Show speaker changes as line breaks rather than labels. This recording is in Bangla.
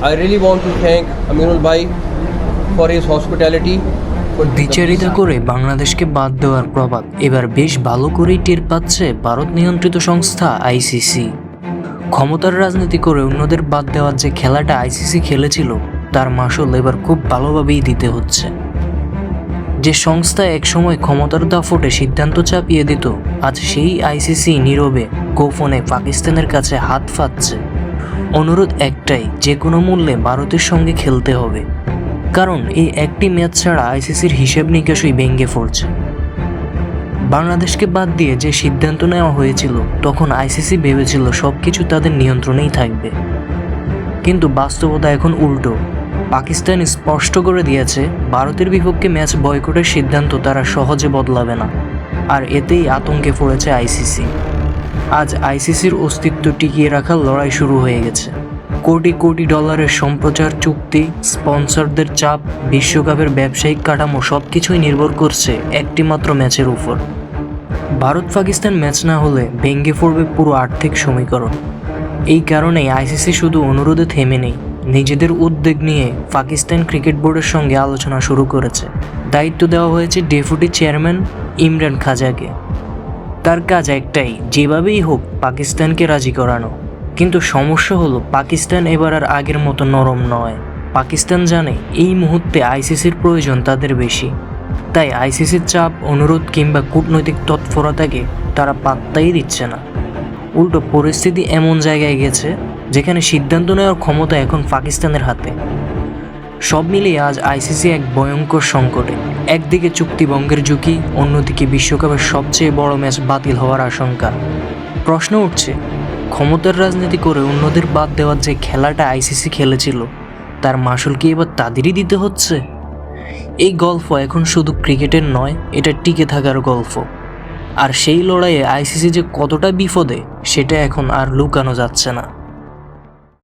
I really want to thank Aminul Bhai for his hospitality.
দ্বিচারিতা করে বাংলাদেশকে বাদ দেওয়ার প্রভাব এবার বেশ ভালো করেই টের পাচ্ছে ভারত নিয়ন্ত্রিত সংস্থা আইসিসি। ক্ষমতার রাজনীতি করে অন্যদের বাদ দেওয়ার যে খেলাটা আইসিসি খেলেছিল তার মাসুল এবার খুব ভালোভাবেই দিতে হচ্ছে। যে সংস্থা একসময় ক্ষমতার দাপটে সিদ্ধান্ত চাপিয়ে দিত, আজ সেই আইসিসি নীরবে গোপনে পাকিস্তানের কাছে হাত পাতছে। অনুরোধ একটাই, যে কোনো মূল্যে ভারতের সঙ্গে খেলতে হবে, কারণ এই একটি ম্যাচ ছাড়া আইসিসির হিসেব নিকাশই ভেঙে পড়ছে। বাংলাদেশকে বাদ দিয়ে যে সিদ্ধান্ত নেওয়া হয়েছিল তখন আইসিসি ভেবেছিল সব কিছু তাদের নিয়ন্ত্রণেই থাকবে, কিন্তু বাস্তবতা এখন উল্টো। পাকিস্তান স্পষ্ট করে দিয়েছে ভারতের বিপক্ষে ম্যাচ বয়কটের সিদ্ধান্ত তারা সহজে বদলাবে না, আর এতেই আতঙ্কে পড়েছে আইসিসি। আজ আইসিসির অস্তিত্ব টিকিয়ে রাখার লড়াই শুরু হয়ে গেছে। কোটি কোটি ডলারের সম্প্রচার চুক্তি, স্পন্সরদের চাপ, বিশ্বকাপের ব্যবসায়িক কাঠামো সবকিছুই নির্ভর করছে একটি মাত্র ম্যাচের উপর। ভারত পাকিস্তান ম্যাচ না হলে ভেঙে পড়বে পুরো আর্থিক সমীকরণ। এই কারণেই আইসিসি শুধু অনুরোধে থেমে নেই, নিজেদের উদ্যোগ নিয়ে পাকিস্তান ক্রিকেট বোর্ডের সঙ্গে আলোচনা শুরু করেছে। দায়িত্ব দেওয়া হয়েছে ডেপুটি চেয়ারম্যান ইমরান খাজাকে। তার কাজ একটাই, যেভাবেই হোক পাকিস্তানকে রাজি করানো। কিন্তু সমস্যা হলো পাকিস্তান এবার আর আগের মতো নরম নয়। পাকিস্তান জানে এই মুহূর্তে আইসিসির প্রয়োজন তাদের বেশি, তাই আইসিসির চাপ, অনুরোধ কিংবা কূটনৈতিক তৎপরতাকে তারা পাত্তাই দিচ্ছে না। উল্টো পরিস্থিতি এমন জায়গায় গেছে যেখানে সিদ্ধান্ত নেওয়ার ক্ষমতা এখন পাকিস্তানের হাতে। সব মিলিয়ে আজ আইসিসি এক ভয়ঙ্কর সংকটে। একদিকে চুক্তিভঙ্গের ঝুঁকি, অন্যদিকে বিশ্বকাপের সবচেয়ে বড় ম্যাচ বাতিল হওয়ার আশঙ্কা। প্রশ্ন উঠছে, ক্ষমতার রাজনীতি করে অন্যদের বাদ দেওয়ার যে খেলাটা আইসিসি খেলেছিল তার মাসুল কি এবার তাদেরই দিতে হচ্ছে? এই গল্প এখন শুধু ক্রিকেটের নয়, এটা টিকে থাকার গল্প। আর সেই লড়াইয়ে আইসিসি যে কতটা বিপদে সেটা এখন আর লুকানো যাচ্ছে না।